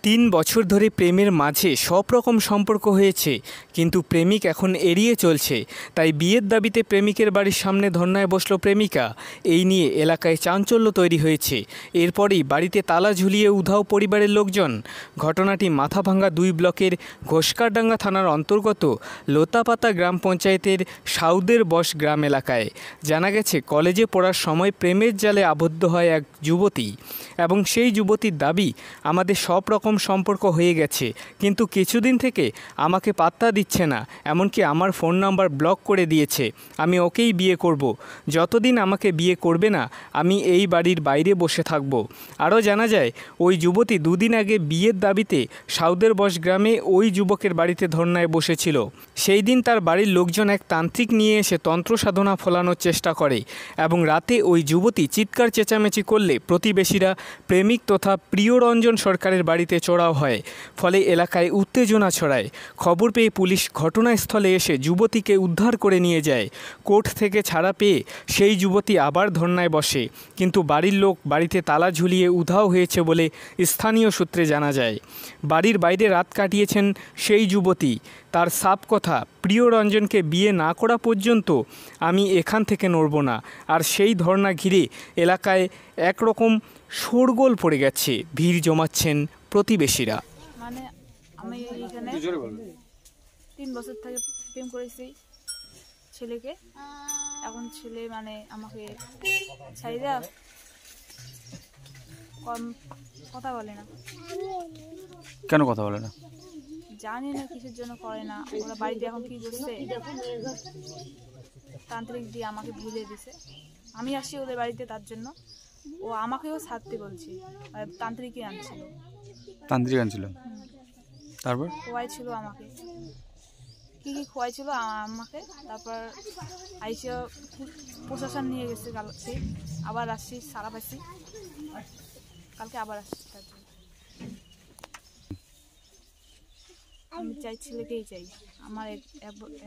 3 বছর ধরে প্রেমের মাঝে সব রকম সম্পর্ক হয়েছে, কিন্তু প্রেমিক এখন এড়িয়ে চলছে। তাই বিয়ের দাবিতে প্রেমিকের বাড়ির সামনে ধর্নায় বসল প্রেমিকা। এই নিয়ে এলাকায় চাঞ্চল্য তৈরি হয়েছে। এরপরেই বাড়িতে তালা ঝুলিয়ে উধাও পরিবারের লোকজন। ঘটনাটি মাথাভাঙ্গা 2 ব্লকের ঘোষকারডাঙ্গা থানার অন্তর্গত লোতাপাতা গ্রাম পঞ্চায়েতের সাউদের বশ গ্রাম এলাকায়। জানা গেছে, কলেজে পড়ার সময় প্রেমের জালে আবদ্ধ হয় এক যুবতী এবং সেই যুবতীর দাবি, আমাদের সব রকম সম্পর্ক হয়ে গেছে, কিন্তু কিছুদিন থেকে আমাকে পাত্তা দিচ্ছে না, এমনকি আমার ফোন নাম্বার ব্লক করে দিয়েছে। আমি ওকেই বিয়ে করব। যতদিন আমাকে বিয়ে করবে না, আমি এই বাড়ির বাইরে বসে থাকব। আরও জানা যায়, ওই যুবতী 2 দিন আগে বিয়ের দাবিতে সাউদের বশ গ্রামে ওই যুবকের বাড়িতে ধর্নায় বসেছিল। সেই দিন তার বাড়ির লোকজন এক তান্ত্রিক নিয়ে এসে তন্ত্র সাধনা ফলানোর চেষ্টা করে এবং রাতে ওই যুবতী চিৎকার চেঁচামেচি করলে প্রতিবেশীরা প্রেমিক তথা প্রিয়রঞ্জন সরকারের বাড়িতে চড়াও হয়। ফলে এলাকায় উত্তেজনা ছড়ায়। খবর পেয়ে পুলিশ ঘটনাস্থলে এসে যুবতীকে উদ্ধার করে নিয়ে যায়। কোর্ট থেকে ছাড়া পেয়ে সেই যুবতী আবার ধর্নায় বসে, কিন্তু বাড়ির লোক বাড়িতে তালা ঝুলিয়ে উধাও হয়েছে বলে স্থানীয় সূত্রে জানা যায়। বাড়ির বাইরে রাত কাটিয়েছেন সেই যুবতী। তার সাফ কথা, প্রিয়রঞ্জনকে বিয়ে না করা পর্যন্ত আমি এখান থেকে নড়ব না। আর সেই ধর্না ঘিরে এলাকায় একরকম শোরগোল পড়ে গেছে। ভিড় জমাচ্ছেন প্রতিবেশীরা। মানে আমি এখানে 3 বছর থেকে প্রেম করেছি ছেলেকে। এখন ছেলে মানে আমাকে ছাড়ি দেওয়া কম কথা বলে না। কেন কথা বলে না? জানি না কিসের জন্য করে না। ওরা বাড়িতে এখন কি করছে, তান্ত্রিক দিয়ে আমাকে ভুলে দিছে। আমি আসি ওদের বাড়িতে, তার জন্য ও আমাকেও ছাড়তে বলছে। তান্ত্রিকই আনছিল। তান্ত্রিক আনছিল? তারপর খোয়াইছিল আমাকে, কি খোয়াইছিল আমাকে। তারপর আইসে প্রশাসন নিয়ে গেছে। কালকে আবার আসছি, সারা পাইছি। কালকে আবার আসছি। তার জন্য আমি চাই, ছেলেকেই চাই। আমার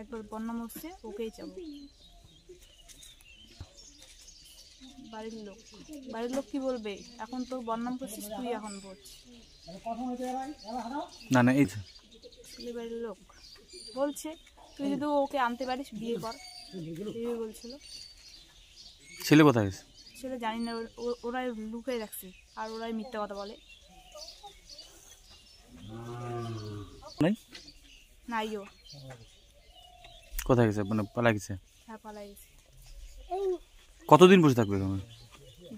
একবার বন্যা মরছে, ওকেই চাবো। বাড়ির লোক কি বলবে? এখন তোর বদনাম করছিস তুই, এখন বলছিস না না। এই ছেলে বাড়ির লোক বলছে, তুই যদি ওকে আনতে পারিস বিয়ে কর, এই বলছিল। ছেলে কোথায় গেছে? ছেলে জানি না, ওরাই লুকিয়ে রাখছে আর ওরাই মিথ্যা কথা বলে। নাইও কোথায় গেছে? মানে পালা গেছে? হ্যাঁ, পালাই গেছে। কতদিন বসে থাকবে তুমি?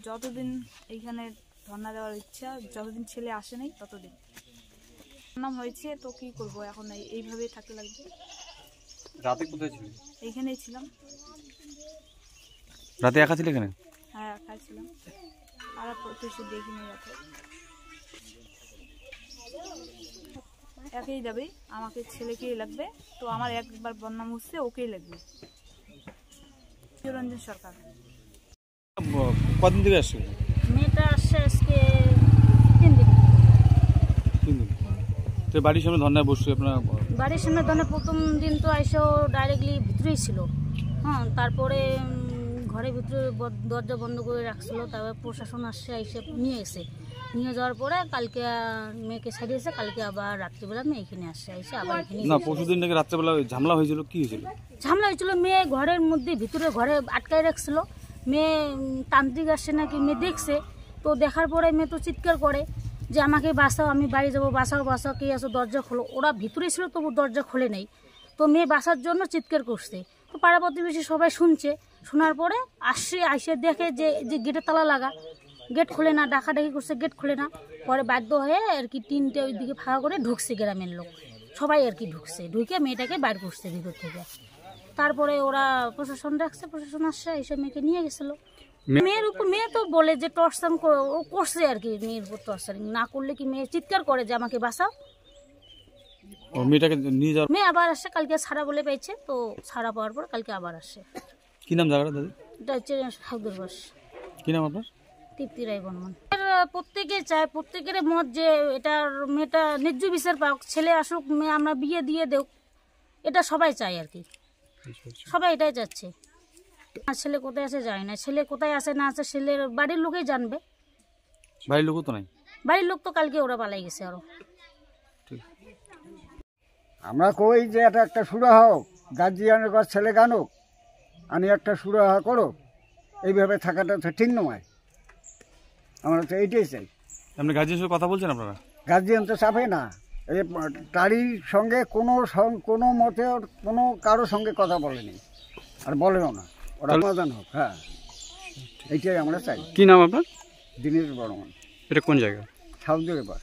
যতদিন এইখানে ধর্ণা দেওয়ার ইচ্ছা, যতদিন ছেলে আসে নাই ততদিন। নাম হয়েছে তো কি করবো এখন, এইভাবেই থাকতে লাগবে। রাতে কোথায় ছিল? এইখানেই ছিলাম। রাতে একা ছিল এখানে? হ্যাঁ, একাই ছিলাম। আর প্রত্যেক দেখিনি রাতে। একেই যাবে, আমাকে ছেলেকেই লাগবে। তো আমার একবার বদনাম হচ্ছে, ওকেই লাগবে। প্রিয়রঞ্জন সরকার। কদিন থেকে আসছে? মেয়েটা আসছে আজকে 3 দিন। 3 দিন। তো বাড়ির সামনে ধর্নায় বসছে আপনার? বাড়ির সামনে ধর্না প্রথম দিন তো আইসাও ডাইরেক্টলি ভিতরেই ছিল। হ্যাঁ, তারপরে ঘরের ভিতরে দরজা বন্ধ করে রাখছিল। তারপর প্রশাসন আসছে, এসে নিয়ে যাওয়ার পরে কালকে মেয়েকে ছাড়িয়েছে। কালকে আবার রাত্রিবেলা মেয়ে এখানে আসছে, এসে আবার এখানে। না, পরশুদিন নাকি রাত্রেবেলা ঝামেলা হয়েছিল। কি হয়েছিল? ঝামেলা হয়েছিল, মেয়ে ঘরের মধ্যে ভিতরে ঘরে আটকায় রাখছিল। মেয়ে তান্ত্রিক আসছে নাকি, মেয়ে দেখছে। তো দেখার পরে মেয়ে তো চিৎকার করে যে আমাকে বাঁচাও, আমি বাড়ি যাবো, বাঁচাও, কে আসো, দরজা খোলো। ওরা ভিতরে ছিল, তবু দরজা খোলে নাই। তো মেয়ে বাঁচার জন্য চিৎকার করছে। তো পাড়া প্রতিবেশী সবাই শুনছে। শোনার পরে আসে দেখে যে গেটে তালা লাগা, গেট খুলে না, ডাকাডাকি করছে, গেট খুলে না। পরে বাধ্য হয়ে আর কি 3টে ওই দিকে ফাঁকা করে ঢুকছে গ্রামের লোক সবাই আর কি। ঢুকে মেয়েটাকে বাইর করছে ভিতর থেকে। তারপরে ওরা প্রশাসন রাখছে, প্রশাসন আসছে, এসে মেয়েকে নিয়ে গেছিলো। মেয়ের উপর মেয়ে তো বলে যে টর্চার ও করছে আর কি। মেয়ের উপর টর্চারিং না করলে কি মেয়ে চিৎকার করে যে আমাকে বাঁচাও। মেয়েটাকে নিয়ে যাওয়ার মেয়ে আবার আসছে, কালকে ছাড়া বলে পেয়েছে। তো ছাড়া পাওয়ার পর কালকে আবার আসছে। কি নাম জায়গাটা দাদি? এটা হচ্ছে সাউদের বশ। কি নাম আপনার? তৃপ্তি রায় বর্মন। প্রত্যেকে চায়, প্রত্যেকের মত যে এটার মেয়েটা ন্যায্য বিচার পাক, ছেলে আসুক, মেয়ে আমরা বিয়ে দিয়ে দেও, এটা সবাই চায় আর কি। সবাই এটাই চাচ্ছে। ছেলে কোথায় আছে যায় না, ছেলে কোথায় আছে না আছে ছেলের বাড়ির লোকেই জানবে। বাড়ির লোকও তো নাই? বাড়ির লোক তো কালকে ওরা পালাই গেছে আরো। আমরা কই যে এটা একটা সুরাহা হোক, গার্জিয়ানের কাছে ছেলে গানুক, আমি একটা সুরাহা করো, এইভাবে থাকাটা তো ঠিক নয়। আমরা তো এইটাই চাই। আপনি গার্জিয়ানের সাথে কথা বলছেন আপনারা? গার্জিয়ান তো চাপে না, এই তারির সঙ্গে কোনো মতে কোনো কারোর সঙ্গে কথা বলেনি, আর বলেও না। ওরা সমাধান হোক, হ্যাঁ, এইটাই আমরা চাই। কি নাম আপনার? দিনের বর্মন, এটা কোন জায়গা? সাউদির পাশ।